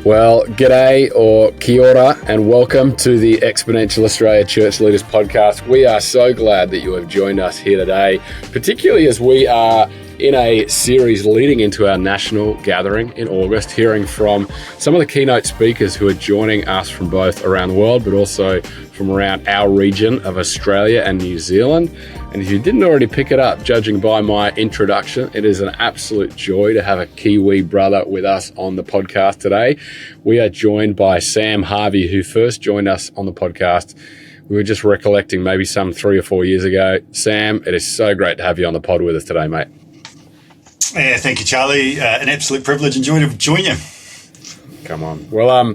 Well, g'day or kia ora, and welcome to the Exponential Australia Church Leaders Podcast. We are so glad that you have joined us here today, particularly as we are in a series leading into our national gathering in August, hearing from some of the keynote speakers who are joining us from both around the world, but also from around our region of Australia and New Zealand. And if you didn't already pick it up, judging by my introduction, it is an absolute joy to have a Kiwi brother with us on the podcast today. We are joined by Sam Harvey, who first joined us on the podcast. We were just recollecting maybe some 3 or 4 years ago. Sam, it is so great to have you on the pod with us today, mate. Yeah, thank you, Charlie. An absolute privilege and joy to join you. Come on. Well,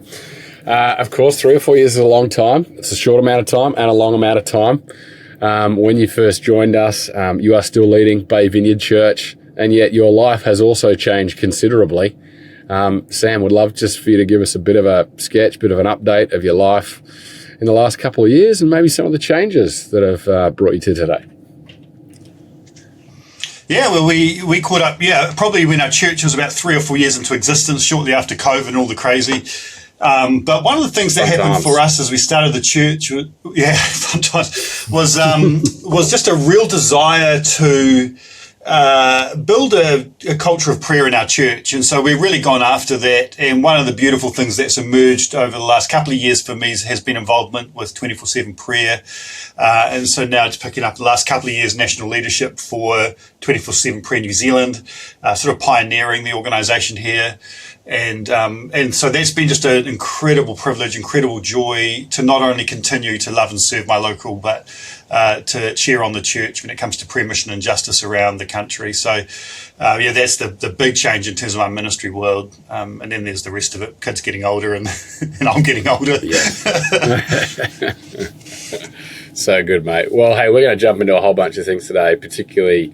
of course, 3 or 4 years is a long time. It's a short amount of time and a long amount of time. When you first joined us, you are still leading Bay Vineyard Church, and yet your life has also changed considerably. Sam, would love just for you to give us a bit of a sketch, bit of an update of your life in the last couple of years and maybe some of the changes that have brought you to today. Yeah, well, we caught up, probably when our church was about 3 or 4 years into existence, shortly after COVID and all the crazy. But one of the things that happened for us as we started the church, sometimes, was just a real desire to build a culture of prayer in our church. And so we've really gone after that. And one of the beautiful things that's emerged over the last couple of years for me has been involvement with 24/7 prayer. And so now it's picking up the last couple of years national leadership for 24/7 Prayer New Zealand, sort of pioneering the organisation here. And so that's been just an incredible privilege, incredible joy to not only continue to love and serve my local, but to share on the church when it comes to prayer, mission and justice around the country. So, that's the big change in terms of our ministry world. And then there's the rest of it, kids getting older and, and I'm getting older. Yeah. So good, mate. Well, hey, we're going to jump into a whole bunch of things today, particularly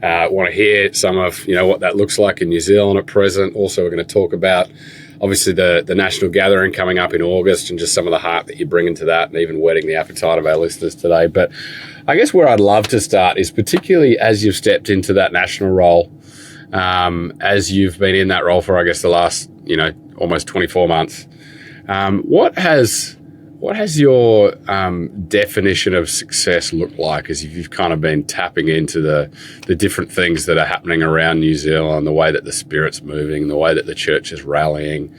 want to hear some of, what that looks like in New Zealand at present. Also, we're going to talk about, obviously, the national gathering coming up in August and just some of the heart that you bring into that and even whetting the appetite of our listeners today. But I guess where I'd love to start is particularly as you've stepped into that national role, as you've been in that role for, I guess, the last, almost 24 months. What has your definition of success looked like as you've kind of been tapping into the different things that are happening around New Zealand, the way that the Spirit's moving, the way that the church is rallying?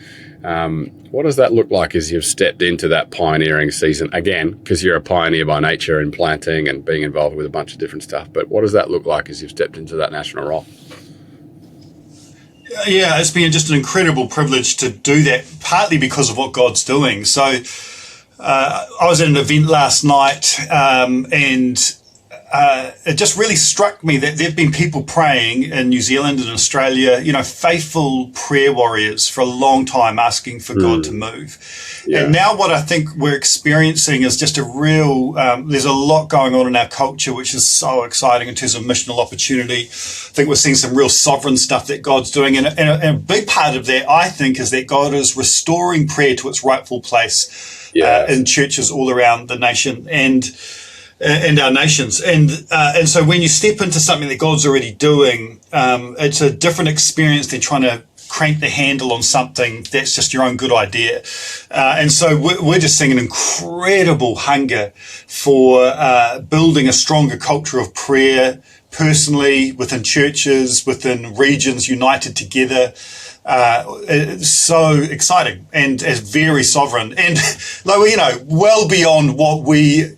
What does that look like as you've stepped into that pioneering season? Again, because you're a pioneer by nature in planting and being involved with a bunch of different stuff. But what does that look like as you've stepped into that national role? Yeah, it's been just an incredible privilege to do that, partly because of what God's doing. So, I was at an event last night, and it just really struck me that there've been people praying in New Zealand and Australia, faithful prayer warriors for a long time asking for God to move. Yeah. And now what I think we're experiencing is just a real, there's a lot going on in our culture, which is so exciting in terms of missional opportunity. I think we're seeing some real sovereign stuff that God's doing. And a big part of that, I think, is that God is restoring prayer to its rightful place. In churches all around the nation and our nations. And so when you step into something that God's already doing, it's a different experience than trying to crank the handle on something that's just your own good idea. And so we're just seeing an incredible hunger for building a stronger culture of prayer, personally, within churches, within regions united together. It's so exciting and it's very sovereign and well beyond what we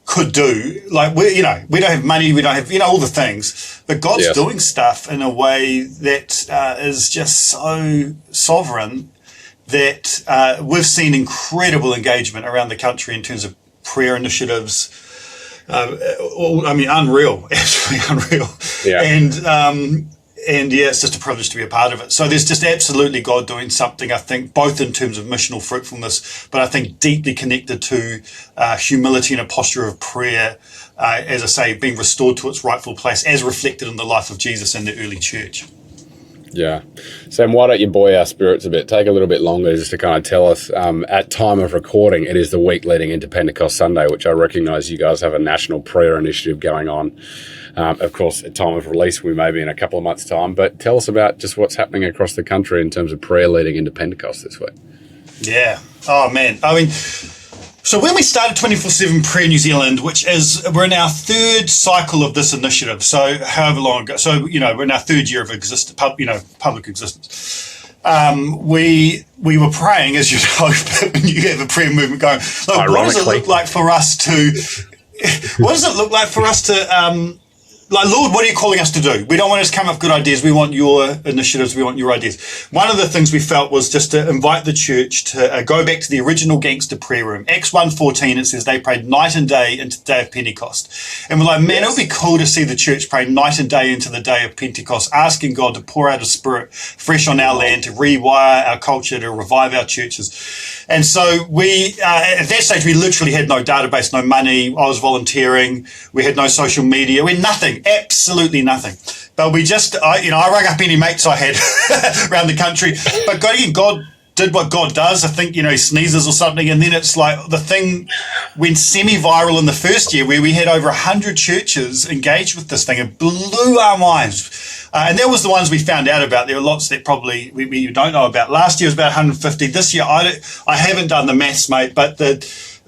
could do. Like we don't have money, we don't have, all the things, but God's doing stuff in a way that, is just so sovereign that, we've seen incredible engagement around the country in terms of prayer initiatives. Unreal, absolutely unreal. Yeah. And it's just a privilege to be a part of it. So there's just absolutely God doing something, I think, both in terms of missional fruitfulness, but I think deeply connected to humility and a posture of prayer, as I say, being restored to its rightful place as reflected in the life of Jesus and the early church. Yeah. Sam, why don't you buoy our spirits a bit? Take a little bit longer just to kind of tell us, at time of recording, it is the week leading into Pentecost Sunday, which I recognise you guys have a national prayer initiative going on. Of course, at time of release, we may be in a couple of months' time, but tell us about just what's happening across the country in terms of prayer leading into Pentecost this week. Yeah. Oh, man. I mean, so when we started 24/7 Prayer New Zealand, we're in our third cycle of this initiative. So however long ago, we're in our third year of public existence. We were praying, as you know, when you have a prayer movement going, look, what does it look like for us to, Lord, what are you calling us to do? We don't want us to come up with good ideas. We want your initiatives. We want your ideas. One of the things we felt was just to invite the church to go back to the original gangster prayer room. Acts 1:14, it says they prayed night and day into the day of Pentecost. And we're like, man, It would be cool to see the church pray night and day into the day of Pentecost, asking God to pour out His Spirit fresh on our land, to rewire our culture, to revive our churches. And so we, at that stage, we literally had no database, no money. I was volunteering. We had no social media. We had nothing, absolutely nothing. But we just, I rang up any mates I had around the country. But God did what God does. I think, He sneezes or something. And then it's like the thing went semi-viral in the first year where we had over 100 churches engaged with this thing. It blew our minds. And that was the ones we found out about. There are lots that probably we don't know about. Last year was about 150. This year, I haven't done the maths, mate, but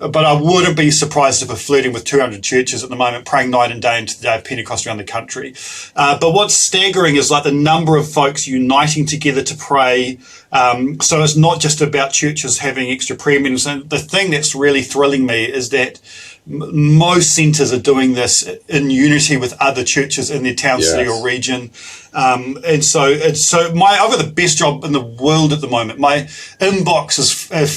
I wouldn't be surprised if we're flirting with 200 churches at the moment, praying night and day into the day of Pentecost around the country. But what's staggering is like the number of folks uniting together to pray. So it's not just about churches having extra prayer meetings. And the thing that's really thrilling me is that most centres are doing this in unity with other churches in their town, city or region. And so I have the best job in the world at the moment. My inbox is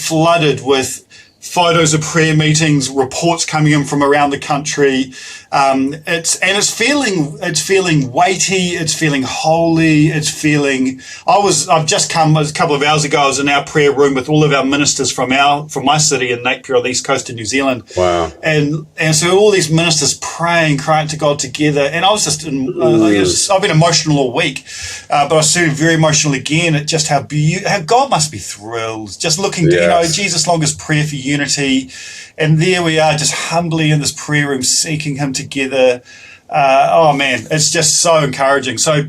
flooded with photos of prayer meetings, reports coming in from around the country. It's feeling weighty. It's feeling holy. I've just come a couple of hours ago. I was in our prayer room with all of our ministers from my city in Napier on the east coast of New Zealand. Wow. And so all these ministers praying, crying to God together. And I was just, I've been emotional all week, but I was feeling very emotional again at just how God must be thrilled. Just looking, Jesus' longest prayer for unity. And there we are, just humbly in this prayer room, seeking Him together. It's just so encouraging. So,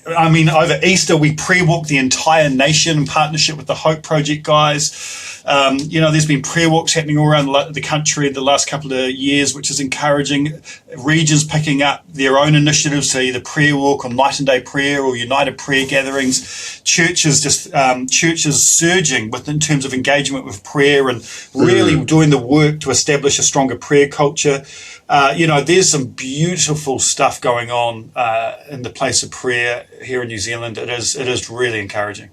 over Easter, we prayer-walked the entire nation in partnership with the Hope Project guys. There's been prayer walks happening all around the country the last couple of years, which is encouraging. Regions picking up their own initiatives, so either prayer walk or night and day prayer or united prayer gatherings. Churches surging in terms of engagement with prayer and really doing the work to establish a stronger prayer culture. There's some beautiful stuff going on in the place of prayer here in New Zealand. It is really encouraging.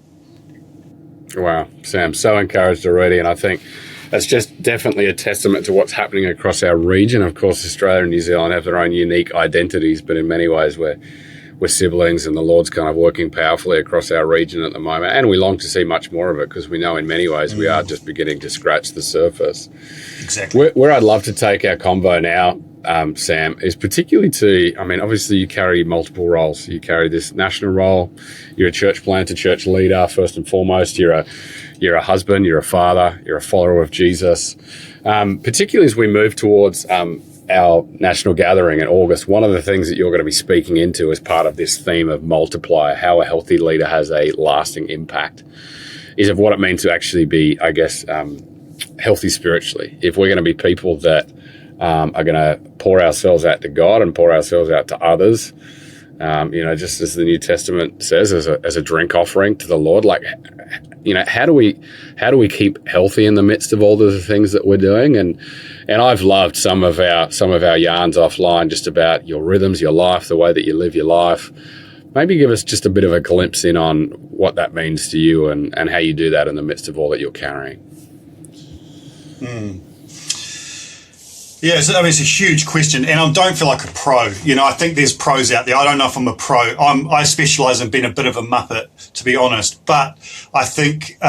Wow, Sam, so encouraged already, and I think that's just definitely a testament to what's happening across our region. Of course, Australia and New Zealand have their own unique identities, but in many ways we're siblings, and the Lord's kind of working powerfully across our region at the moment, and we long to see much more of it because we know in many ways we are just beginning to scratch the surface. Exactly. Where I'd love to take our convo now, Sam, is particularly obviously you carry multiple roles. You carry this national role. You're a church planter, church leader, first and foremost. You're a husband, you're a father, you're a follower of Jesus. Particularly as we move towards our national gathering in August, one of the things that you're going to be speaking into as part of this theme of multiplier, how a healthy leader has a lasting impact, is of what it means to actually be, healthy spiritually. If we're going to be people that are going to pour ourselves out to God and pour ourselves out to others, just as the New Testament says, as a drink offering to the Lord, how do we keep healthy in the midst of all the things that we're doing? And I've loved some of our yarns offline just about your rhythms, your life, the way that you live your life. Maybe give us just a bit of a glimpse in on what that means to you and how you do that in the midst of all that you're carrying. Yeah, so, I mean, it's a huge question, and I don't feel like a pro. You know, I think there's pros out there. I don't know if I'm a pro. I specialise in being a bit of a muppet, to be honest. But I think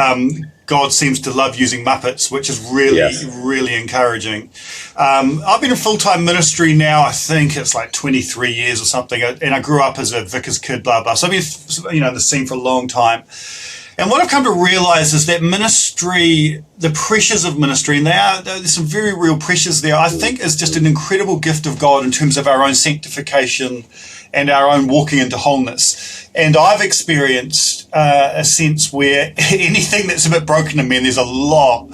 God seems to love using muppets, which is really encouraging. I've been in full-time ministry now, I think it's like 23 years or something, and I grew up as a vicar's kid, blah, blah. So I've been, in the scene for a long time. And what I've come to realize is that ministry, the pressures of ministry, and there's some very real pressures there, I think is just an incredible gift of God in terms of our own sanctification and our own walking into wholeness. And I've experienced a sense where anything that's a bit broken in me, and there's a lot,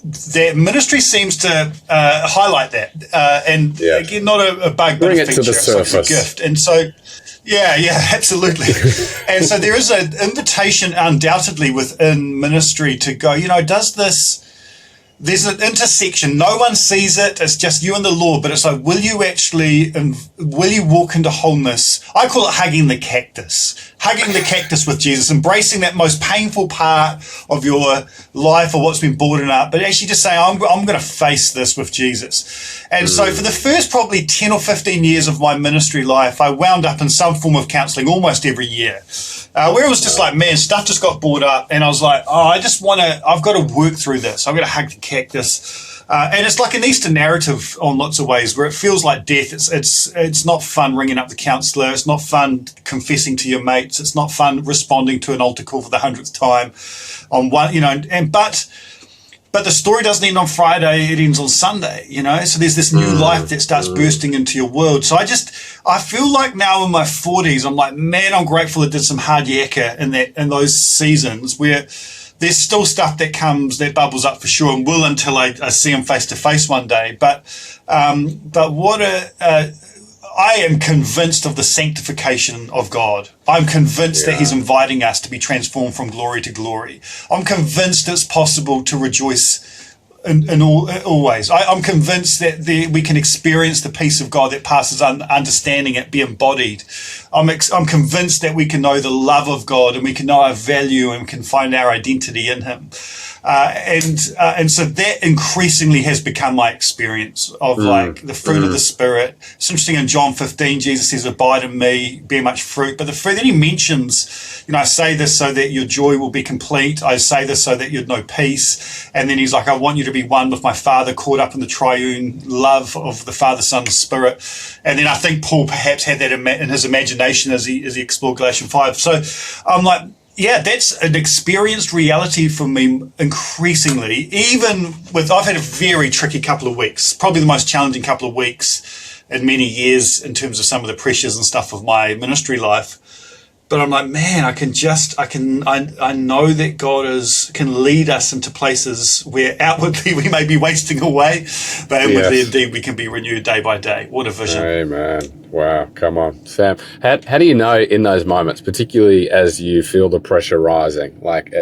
that ministry seems to highlight that. Again, not a bug, but a feature. Bring it to the surface. It's a gift. And so, yeah, absolutely. And so there is an invitation undoubtedly within ministry to go, there's an intersection. No one sees it. It's just you and the Lord. But it's like, will you walk into wholeness? I call it hugging the cactus with Jesus, embracing that most painful part of your life or what's been boarded up, but actually just saying, I'm going to face this with Jesus. And so for the first probably 10 or 15 years of my ministry life, I wound up in some form of counseling almost every year. Where it was just like, man, stuff just got brought up, and I was like, I've got to work through this. I've got to hug the cactus. And it's like an Eastern narrative on lots of ways where it feels like death. It's not fun ringing up the counsellor. It's not fun confessing to your mates. It's not fun responding to an altar call for the 100th time on one, but the story doesn't end on Friday, it ends on Sunday, so there's this new life that starts bursting into your world. So I feel like now in my 40s, I'm like, man, I'm grateful I did some hard yakka in those seasons where there's still stuff that bubbles up for sure, and will until I see him face to face one day. But I am convinced of the sanctification of God. I'm convinced that he's inviting us to be transformed from glory to glory. I'm convinced it's possible to rejoice in all ways. I'm convinced that we can experience the peace of God that passes understanding it, be embodied. I'm convinced that we can know the love of God, and we can know our value, and we can find our identity in him. And so that increasingly has become my experience of like the fruit of the Spirit. It's interesting, in John 15, Jesus says, abide in me, bear much fruit. But the fruit, then he mentions, I say this so that your joy will be complete. I say this so that you'd know peace. And then he's like, I want you to be one with my Father, caught up in the triune love of the Father, Son, and Spirit. And then I think Paul perhaps had that in his imagination as he explored Galatians 5. So I'm like, yeah, that's an experienced reality for me increasingly, even with, I've had a very tricky couple of weeks, probably the most challenging couple of weeks in many years in terms of some of the pressures and stuff of my ministry life. But I'm like, man, I know that God can lead us into places where outwardly we may be wasting away, but inwardly indeed we can be renewed day by day. What a vision. Amen. Wow, come on. Sam, how do you know in those moments, particularly as you feel the pressure rising, what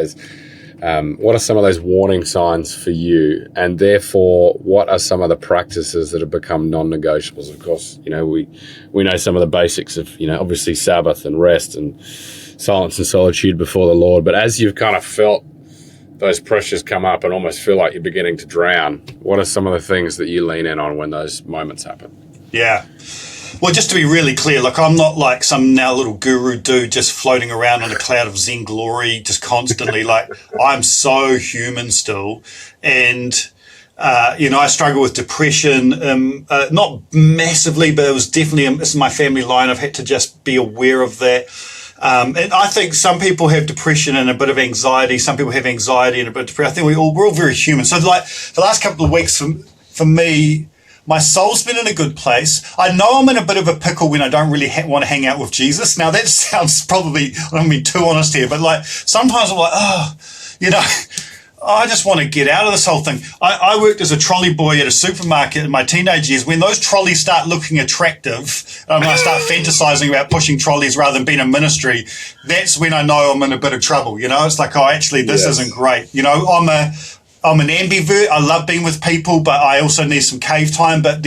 are some of those warning signs for you? And therefore, what are some of the practices that have become non-negotiables? Of course, we know some of the basics of, obviously Sabbath and rest and silence and solitude before the Lord. But as you've kind of felt those pressures come up and almost feel like you're beginning to drown, what are some of the things that you lean in on when those moments happen? Yeah. Well, just to be really clear, I'm not like some now little guru dude just floating around on a cloud of Zen glory just constantly. I'm so human still. And, I struggle with depression, not massively, but it was definitely, this is my family line. I've had to just be aware of that. And I think some people have depression and a bit of anxiety. Some people have anxiety and a bit of depression. I think we're all very human. So the last couple of weeks for me, my soul's been in a good place. I know I'm in a bit of a pickle when I don't really want to hang out with Jesus. Now that sounds probably, I don't mean too honest here, but sometimes I'm like, I just want to get out of this whole thing. I worked as a trolley boy at a supermarket in my teenage years. When those trolleys start looking attractive, and I start fantasizing about pushing trolleys rather than being in ministry, that's when I know I'm in a bit of trouble. It's like, this isn't great. I'm an ambivert. I love being with people, but I also need some cave time. But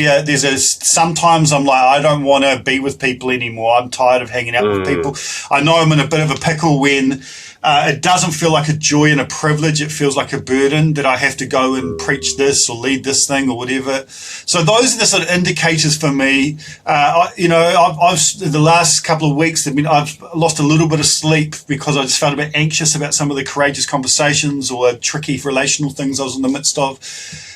sometimes I'm like, I don't want to be with people anymore. I'm tired of hanging out with people. I know I'm in a bit of a pickle when It doesn't feel like a joy and a privilege. It feels like a burden that I have to go and preach this or lead this thing or whatever. So those are the sort of indicators for me. I've the last couple of weeks, I've lost a little bit of sleep because I just felt a bit anxious about some of the courageous conversations or tricky relational things I was in the midst of.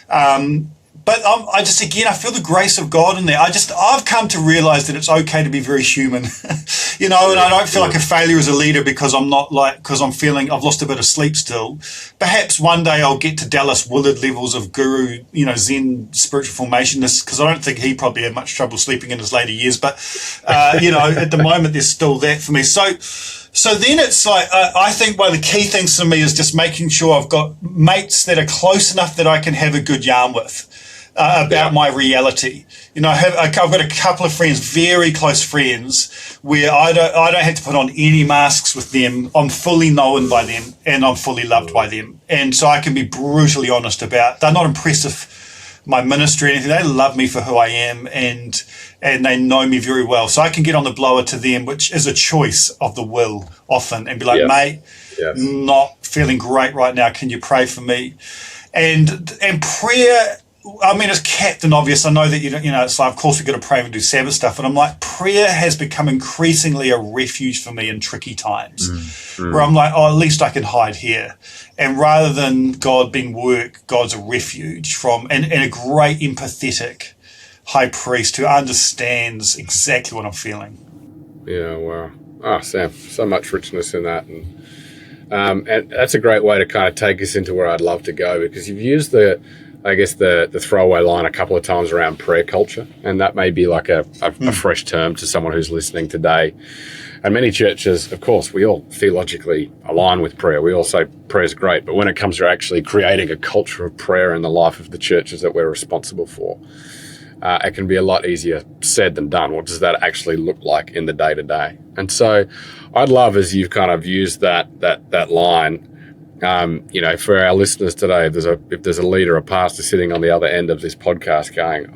But I feel the grace of God in there. I've come to realize that it's okay to be very human, and I don't feel like a failure as a leader because I'm feeling I've lost a bit of sleep still. Perhaps one day I'll get to Dallas Willard levels of guru, Zen spiritual formationist, because I don't think he probably had much trouble sleeping in his later years. But, at the moment there's still that for me. So then it's like, I think one of the key things for me is just making sure I've got mates that are close enough that I can have a good yarn with. About my reality. I've got a couple of friends, very close friends, where I don't have to put on any masks with them. I'm fully known by them and I'm fully loved by them. And so I can be brutally honest they're not impressed with my ministry or anything. They love me for who I am and they know me very well. So I can get on the blower to them, which is a choice of the will often, and be like, mate, not feeling great right now. Can you pray for me? And prayer, it's Captain Obvious. I know that, it's like, of course we've got to pray and do Sabbath stuff. And I'm like, prayer has become increasingly a refuge for me in tricky times where I'm like, at least I can hide here. And rather than God being work, God's a refuge and a great empathetic high priest who understands exactly what I'm feeling. Yeah, wow. Sam, so much richness in that. And that's a great way to kind of take us into where I'd love to go, because you've used the throwaway line a couple of times around prayer culture, and that may be like a fresh term to someone who's listening today. And many churches, of course, we all theologically align with prayer. We all say prayer is great, but when it comes to actually creating a culture of prayer in the life of the churches that we're responsible for, it can be a lot easier said than done. What does that actually look like in the day-to-day? And so I'd love, as you've kind of used that line, for our listeners today, if there's a leader, a pastor sitting on the other end of this podcast going,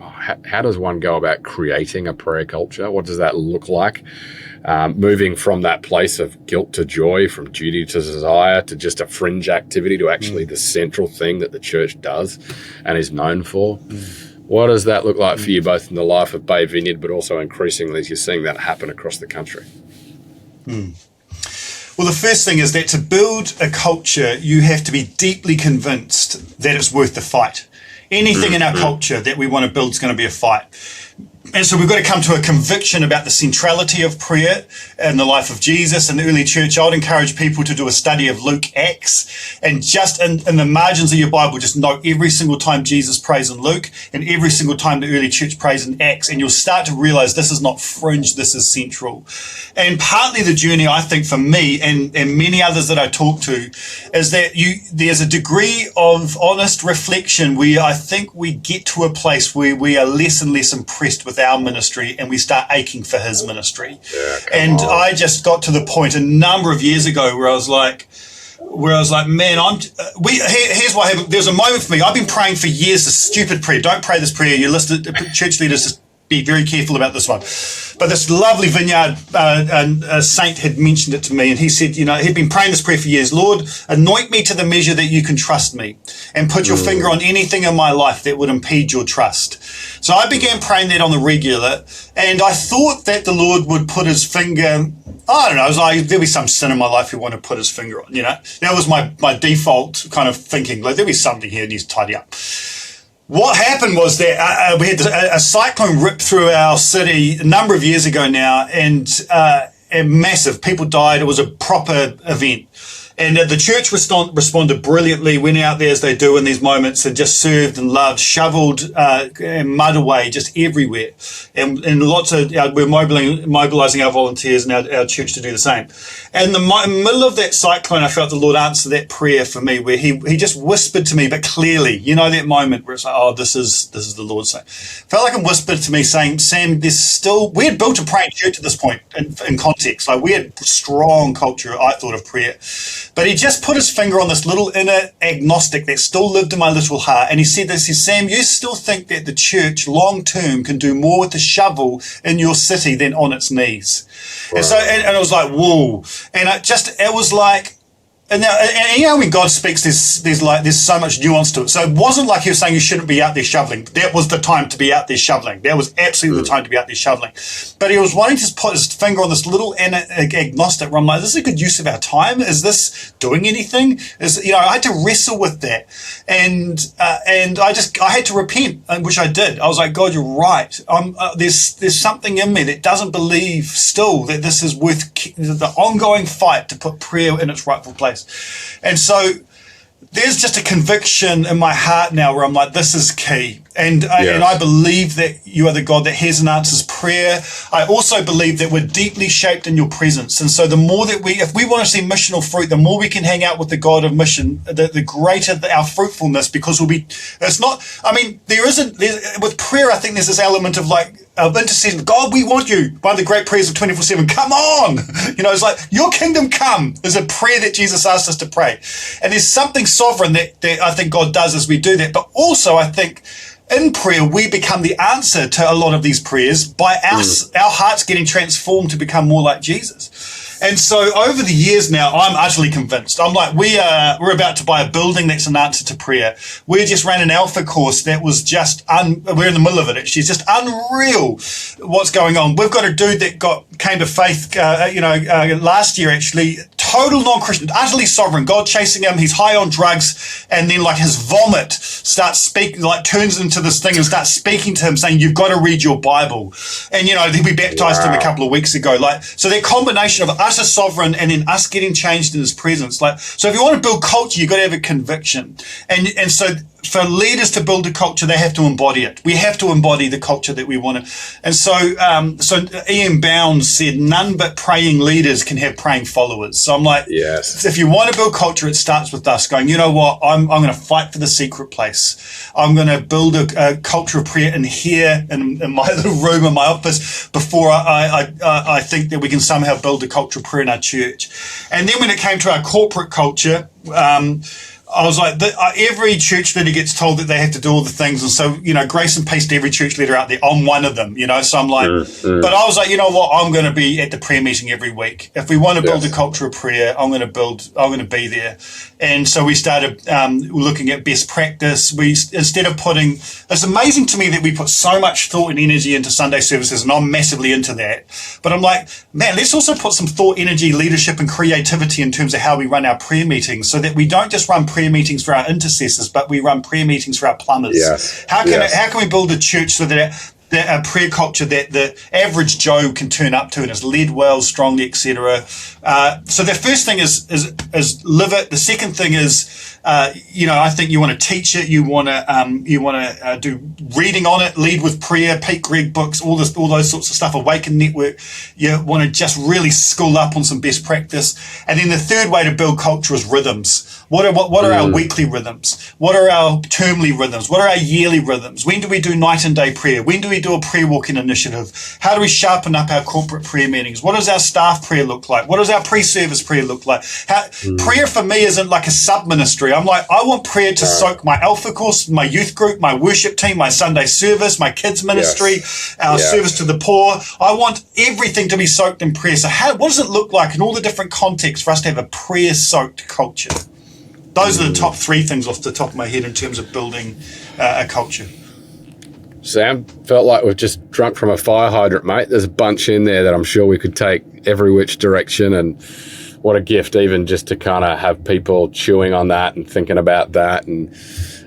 how does one go about creating a prayer culture? What does that look like? Moving from that place of guilt to joy, from duty to desire, to just a fringe activity to actually the central thing that the church does and is known for. What does that look like for you, both in the life of Bay Vineyard, but also increasingly as you're seeing that happen across the country? Well, the first thing is that to build a culture, you have to be deeply convinced that it's worth the fight. Anything in our culture that we want to build is going to be a fight. And so we've got to come to a conviction about the centrality of prayer in the life of Jesus and the early church. I would encourage people to do a study of Luke Acts, and just in the margins of your Bible, just note every single time Jesus prays in Luke and every single time the early church prays in Acts, and you'll start to realize this is not fringe, this is central. And partly the journey, I think, for me and many others that I talk to, is that there's a degree of honest reflection where I think we get to a place where we are less and less impressed with our ministry and we start aching for his ministry. I just got to the point a number of years ago where I was like, man, here's what happened. There's a moment for me. I've been praying for years, this stupid prayer. Don't pray this prayer. You're listed, church leaders, just be very careful about this one. But this lovely vineyard saint had mentioned it to me, and he said, he'd been praying this prayer for years. Lord, anoint me to the measure that you can trust me, and put your finger on anything in my life that would impede your trust. So I began praying that on the regular, and I thought that the Lord would put his finger, I don't know, it was like there'll be some sin in my life he wanted to put his finger on, That was my default kind of thinking, like there'll be something here that needs to tidy up. What happened was that we had a cyclone rip through our city a number of years ago now, and massive. People died. It was a proper event. And the church responded brilliantly, went out there as they do in these moments and just served and loved, shoveled mud away just everywhere. And lots of, we're mobilizing our volunteers and our church to do the same. And in the middle of that cyclone, I felt the Lord answer that prayer for me, where he just whispered to me, but clearly, that moment where it's like, this is the Lord saying. Felt like he whispered to me saying, Sam, we had built a praying church at this point in context. Like we had strong culture, I thought, of prayer. But he just put his finger on this little inner agnostic that still lived in my little heart. And he said this, he said, Sam, you still think that the church long term can do more with the shovel in your city than on its knees. Right. And so, and it was like, whoa. And it was like, And now, and you know, when God speaks, there's so much nuance to it. So it wasn't like he was saying you shouldn't be out there shoveling. That was the time to be out there shoveling. That was absolutely the time to be out there shoveling. But he was wanting to put his finger on this little agnostic where I'm like, this is a good use of our time. Is this doing anything? I had to wrestle with that. And I had to repent, which I did. I was like, God, you're right. There's something in me that doesn't believe still that this is worth the ongoing fight to put prayer in its rightful place. And so there's just a conviction in my heart now where I'm like, this is key. And I believe that you are the God that hears and answers prayer. I also believe that we're deeply shaped in your presence. And so the more that if we want to see missional fruit, the more we can hang out with the God of mission, the greater our fruitfulness, because with prayer, I think there's this element of intercession. God, we want you. One of the great prayers of 24/7. Come on. It's like, your kingdom come is a prayer that Jesus asked us to pray. And there's something sovereign that I think God does as we do that. But also I think in prayer, we become the answer to a lot of these prayers by our hearts getting transformed to become more like Jesus. And so over the years now, I'm utterly convinced. I'm like, we're about to buy a building that's an answer to prayer. We just ran an alpha course that was just, we're in the middle of it. It's just unreal what's going on. We've got a dude that came to faith, last year actually, total non-Christian, utterly sovereign, God chasing him. He's high on drugs. And then his vomit starts speaking, turns into this thing and starts speaking to him saying, you've got to read your Bible. And, we baptized him a couple of weeks ago. So that combination of us as sovereign and then us getting changed in his presence. So if you want to build culture, you've got to have a conviction. And so for leaders to build a culture, they have to embody it. We have to embody the culture that we want to. And so Ian Bounds said, none but praying leaders can have praying followers. So I'm like, yes. If you want to build culture, it starts with us going, you know what, I'm going to fight for the secret place. I'm going to build a culture of prayer in here, in my little room, in my office, before I think that we can somehow build a culture of prayer in our church. And then when it came to our corporate culture, I was like, every church leader gets told that they have to do all the things. And so, grace and peace to every church leader out there. I'm one of them, so I'm like, but I was like, you know what? I'm going to be at the prayer meeting every week. If we want to build a culture of prayer, I'm going to be there. And so we started looking at best practice. It's amazing to me that we put so much thought and energy into Sunday services, and I'm massively into that. But I'm like, man, let's also put some thought, energy, leadership, and creativity in terms of how we run our prayer meetings, so that we don't just run prayer meetings for our intercessors, but we run prayer meetings for our plumbers. Yes. How can we build a church so that a prayer culture that the average Joe can turn up to and is led well, strongly, etc. So the first thing is live it. The second thing is, I think you want to teach it. You want to do reading on it, lead with prayer, Pete Gregg books, all those sorts of stuff. Awaken Network. You want to just really school up on some best practice. And then the third way to build culture is rhythms. What are our weekly rhythms? What are our termly rhythms? What are our yearly rhythms? When do we do night and day prayer? When do we do a prayer walking initiative? How do we sharpen up our corporate prayer meetings? What does our staff prayer look like? What does our pre-service prayer look like? Prayer for me isn't like a sub-ministry. I'm like, I want prayer to soak my alpha course, my youth group, my worship team, my Sunday service, my kids ministry, our service to the poor. I want everything to be soaked in prayer. So what does it look like in all the different contexts for us to have a prayer-soaked culture? Those are the top three things off the top of my head in terms of building a culture. Sam, felt like we've just drunk from a fire hydrant, mate. There's a bunch in there that I'm sure we could take every which direction, and what a gift even just to kind of have people chewing on that and thinking about that. And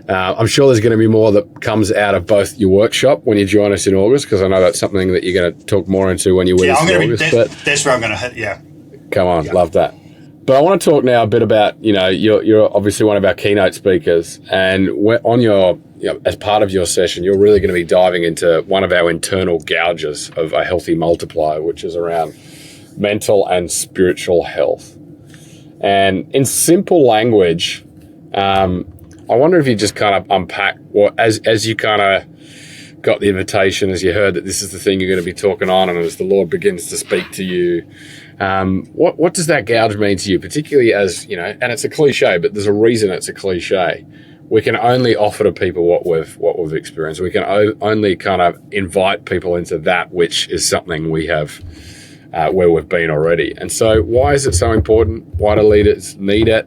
I'm sure there's going to be more that comes out of both your workshop when you join us in August, because I know that's something that you're going to talk more into when you're with us in August. That's where I'm going to hit, Come on, love that. But I want to talk now a bit about, you're obviously one of our keynote speakers, and on your, as part of your session, you're really going to be diving into one of our internal gouges of a healthy multiplier, which is around mental and spiritual health. And in simple language, I wonder if you just kind of unpack as you kind of got the invitation, as you heard that this is the thing you're going to be talking on, and as the Lord begins to speak to you, what does that gouge mean to you, particularly as, and it's a cliche, but there's a reason it's a cliche. We can only offer to people what we've experienced. We can only kind of invite people into that which is something we have where we've been already. And so why is it so important? Why do leaders need it?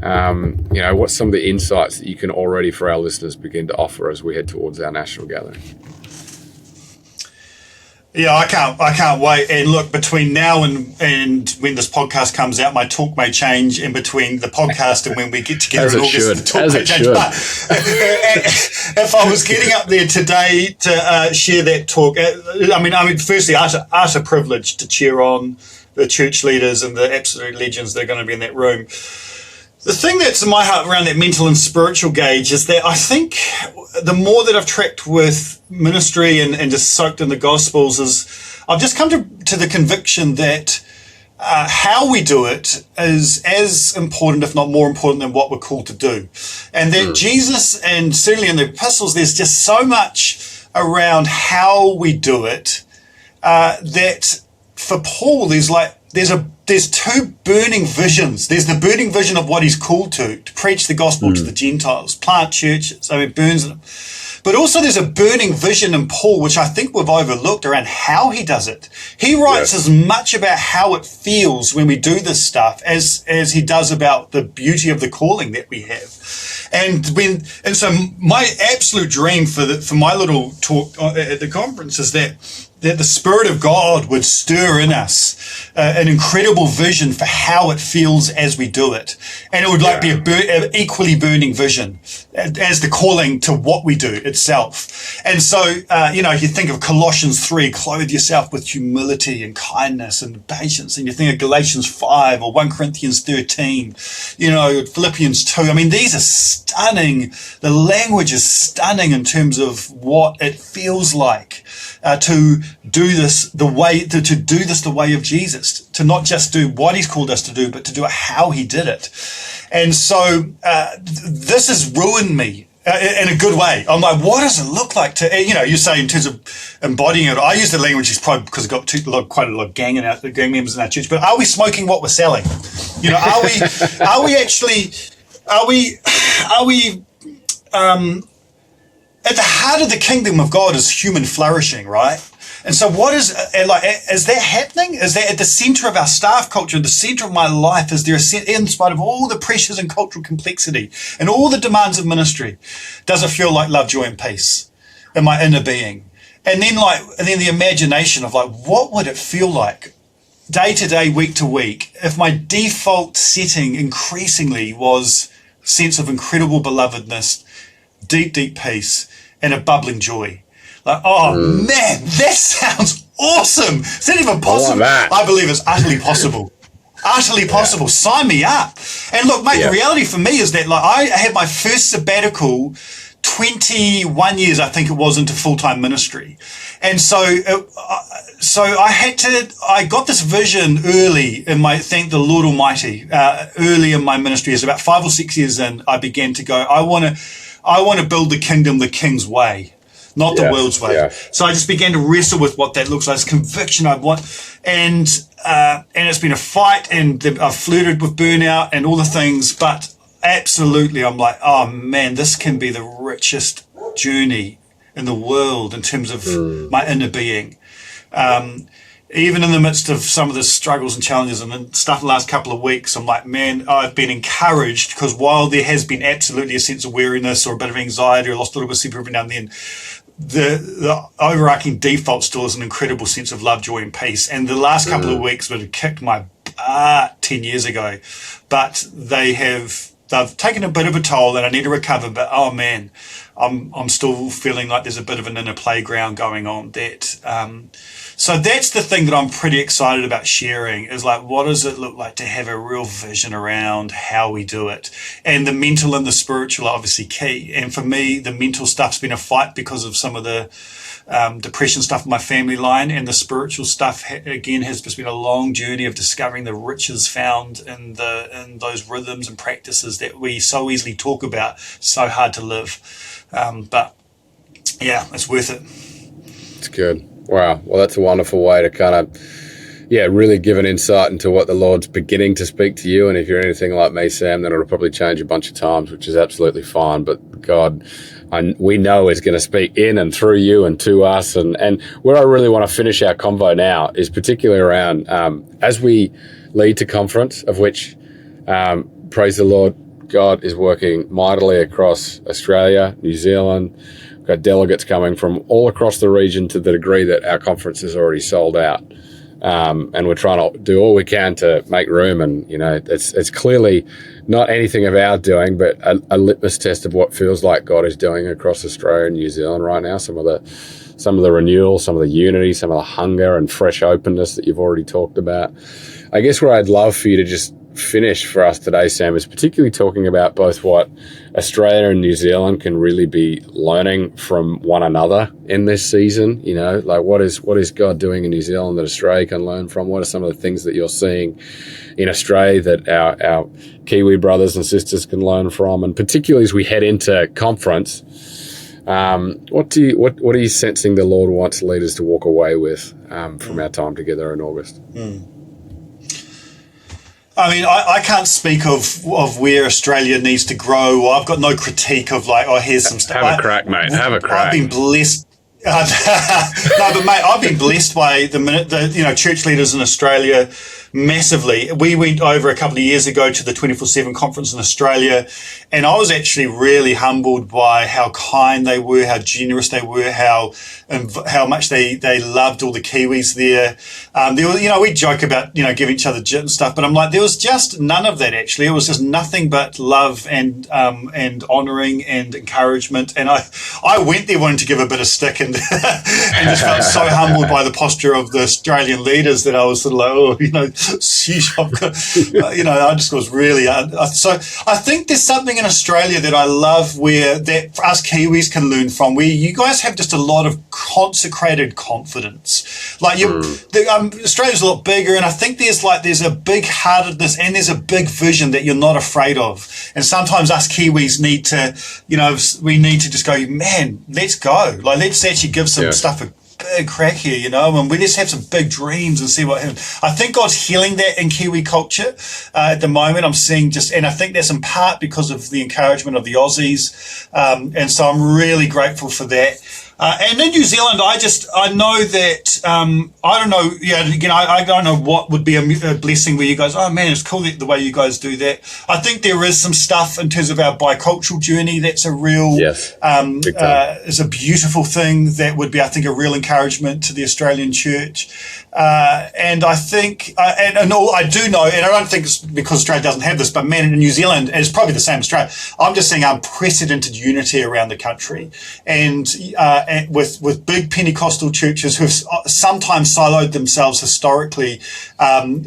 What's some of the insights that you can already for our listeners begin to offer as we head towards our national gathering? Yeah, I can't wait. And look, between now and when this podcast comes out, my talk may change. In between the podcast and when we get together in August, the talk may change. But if I was getting up there today to share that talk, firstly, utter privilege to cheer on the church leaders and the absolute legends that are going to be in that room. The thing that's in my heart around that mental and spiritual gauge is that I think the more that I've tracked with ministry and just soaked in the Gospels is I've just come to the conviction that how we do it is as important, if not more important, than what we're called to do. And that Jesus, and certainly in the epistles, there's just so much around how we do it that for Paul, there's two burning visions. There's the burning vision of what he's called to preach the gospel to the Gentiles, plant churches. Burns them. But also there's a burning vision in Paul, which I think we've overlooked around how he does it. He writes as much about how it feels when we do this stuff as he does about the beauty of the calling that we have. And so my absolute dream for my little talk at the conference is that the Spirit of God would stir in us an incredible vision for how it feels as we do it. And it would be an equally burning vision as the calling to what we do itself. And so, you think of Colossians 3, clothe yourself with humility and kindness and patience. And you think of Galatians 5 or 1 Corinthians 13, Philippians 2. These are stunning. The language is stunning in terms of what it feels like to do this the way of Jesus, to not just do what he's called us to do, but to do it how he did it. And so this has ruined me in a good way. I'm like, what does it look like to, you say in terms of embodying it. I use the language, it's probably because I've got quite a lot of gang members in our church, but are we smoking what we're selling? Are we at the heart of the kingdom of God is human flourishing, right? And so what is that happening? Is that at the center of our staff culture, the center of my life? Is there in spite of all the pressures and cultural complexity and all the demands of ministry, does it feel like love, joy, and peace in my inner being? And then the imagination of what would it feel like day to day, week to week, if my default setting increasingly was a sense of incredible belovedness, deep, deep peace, and a bubbling joy. Man, that sounds awesome. Is that even possible? I believe it's utterly possible. Utterly possible. Sign me up. And look, mate, the reality for me is that I had my first sabbatical 21 years, I think it was, into full-time ministry. And so I got this vision early in thank the Lord Almighty, early in my ministry. As about 5 or 6 years in, I began to go, I want to build the kingdom the King's way, not the world's way. Yeah. So I just began to wrestle with what that looks like. This conviction I want, and it's been a fight, and I've flirted with burnout and all the things, but absolutely, I'm like, oh man, this can be the richest journey in the world in terms of my inner being. Even in the midst of some of the struggles and challenges and stuff the last couple of weeks, I'm like, man, I've been encouraged, because while there has been absolutely a sense of weariness or a bit of anxiety, or lost a little bit of sleep every now and then, the overarching default still is an incredible sense of love, joy, and peace. And the last couple of weeks would have kicked my butt 10 years ago, but they've taken a bit of a toll, and I need to recover. But oh man, I'm still feeling like there's a bit of an inner playground going on. So that's the thing that I'm pretty excited about sharing, is what does it look like to have a real vision around how we do it? And the mental and the spiritual are obviously key. And for me, the mental stuff's been a fight because of some of the depression stuff in my family line, and the spiritual stuff again has just been a long journey of discovering the riches found in those rhythms and practices that we so easily talk about, so hard to live. But yeah, it's worth it. It's good. Wow. Well, that's a wonderful way to kind of, really give an insight into what the Lord's beginning to speak to you. And if you're anything like me, Sam, then it'll probably change a bunch of times, which is absolutely fine. But God we know is going to speak in and through you and to us. And where I really want to finish our convo now is particularly around as we lead to conference, of which, praise the Lord, God is working mightily across Australia, New Zealand. We've got delegates coming from all across the region to the degree that our conference is already sold out. And we're trying to do all we can to make room. And, it's clearly not anything of our doing, but a litmus test of what feels like God is doing across Australia and New Zealand right now. Some of the renewal, some of the unity, some of the hunger and fresh openness that you've already talked about. I guess where I'd love for you to just finish for us today, Sam, is particularly talking about both what Australia and New Zealand can really be learning from one another in this season. Like what is God doing in New Zealand that Australia can learn from? What are some of the things that you're seeing in Australia that our Kiwi brothers and sisters can learn from? And particularly as we head into conference, what are you sensing the Lord wants leaders to walk away with from our time together in August? I mean, I can't speak of where Australia needs to grow. I've got no critique of here's some stuff. Have a crack, mate. Have a crack. I've been blessed. No, but mate, I've been blessed by the church leaders in Australia massively. We went over a couple of years ago to the 24/7 conference in Australia, and I was actually really humbled by how kind they were, how generous they were, how much they loved all the Kiwis there. We joke about giving each other jit and stuff, but I'm like, there was just none of that actually. It was just nothing but love and honouring and encouragement. And I went there wanting to give a bit of stick and just felt so humbled by the posture of the Australian leaders that I was sort of like, sheesh, I just was really. So I think there's something in Australia that I love that us Kiwis can learn from, where you guys have just a lot of consecrated confidence. Like Australia's a lot bigger, and I think there's a big heartedness and there's a big vision that you're not afraid of. And sometimes us Kiwis need to, we need to just go, man, let's go. Like, let's actually give some stuff a big crack here, and we just have some big dreams and see what happens. I think God's healing that in Kiwi culture at the moment. I'm seeing and I think that's in part because of the encouragement of the Aussies. And so I'm really grateful for that. And in New Zealand, I know that, I don't know, again, I don't know what would be a blessing where you guys, oh man, it's cool the way you guys do that. I think there is some stuff in terms of our bicultural journey that's a real, is a beautiful thing that would be, I think, a real encouragement to the Australian church. And I think, and all I do know, and I don't think it's because Australia doesn't have this, but man, in New Zealand, and it's probably the same in Australia, I'm just seeing unprecedented unity around the country. And with big Pentecostal churches who've sometimes siloed themselves historically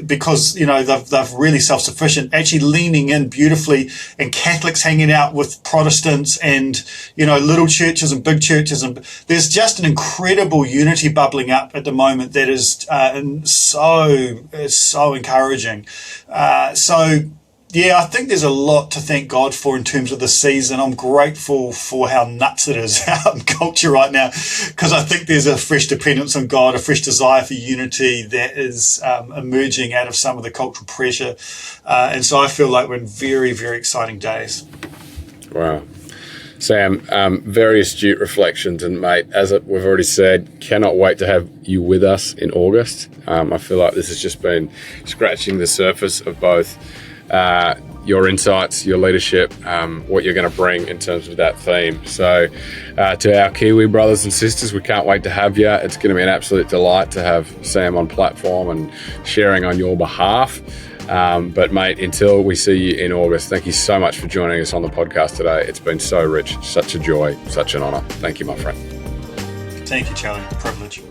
because they're really self-sufficient, actually leaning in beautifully, and Catholics hanging out with Protestants, and little churches and big churches, and there's just an incredible unity bubbling up at the moment that is so encouraging. I think there's a lot to thank God for in terms of the season. I'm grateful for how nuts it is out in culture right now, because I think there's a fresh dependence on God, a fresh desire for unity that is emerging out of some of the cultural pressure. And so I feel like we're in very, very exciting days. Wow. Sam, very astute reflections, and mate, as we've already said, cannot wait to have you with us in August. I feel like this has just been scratching the surface of both your insights, your leadership, what you're going to bring in terms of that theme. So to our Kiwi brothers and sisters, we can't wait to have you. It's going to be an absolute delight to have Sam on platform and sharing on your behalf. But mate, until we see you in August, thank you so much for joining us on the podcast today. It's been so rich, such a joy, such an honor. Thank you, my friend. Thank you, Charlie. Privilege.